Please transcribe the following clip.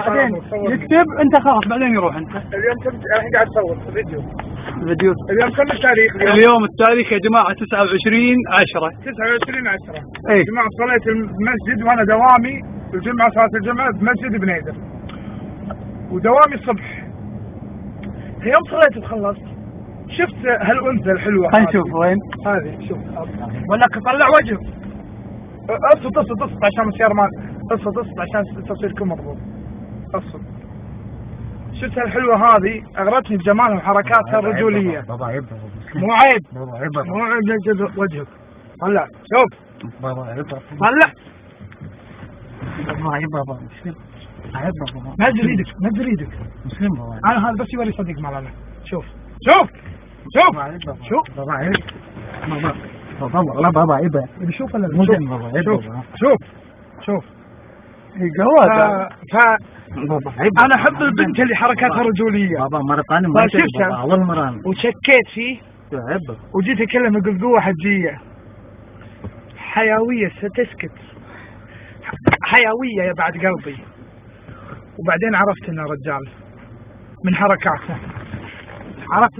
بعدين يكتب انت خلاص بعدين يروح انت. اليوم الحين قاعد تصور فيديو. اليوم كم التاريخ اليوم التاريخ يا جماعة 29/10. 29/10. اي يا جماعة صليت المسجد وانا دوامي الجمعة، صلاة الجمعة بمسجد بنيدر ودوامي الصبح. يوم صليت وخلصت شفت هالأنثى الحلوة. خلينا نشوف وين هذه. شوف ولا طلع وجهك. اصط عشان السيارة ما اصط عشان تصويركم مضبوط. اصط. شفت الحلوة هذه أغرتني بجمالها وحركاتها الرجولية. بابا عيب. مو عيب. بابا عيب. مو عيب نجد وجهك. طلع شوف. بابا عيب. طلع. بابا عيب بابا مسلم. عيب بابا. نزل ايدك. مسلم بابا. أنا هذا بس يوري صديق مالنا. شوف. بابا عيب بابا. شوف. بابا عيب. بابا والله بابا عيب. بشوف ولا مو زين بابا عيب بابا. شوف. جواد. بابا عيب. أنا أحب البنت اللي حركاتها رجولية. بابا مرة ثانية ما شفتها أول مرة. وشكيت فيه. عيب. وجيت أكلم أقول قوة حجية حيوية ستسكت. حيوية يا بعد قلبي. وبعدين عرفت إنه رجال من حركاته. عرفت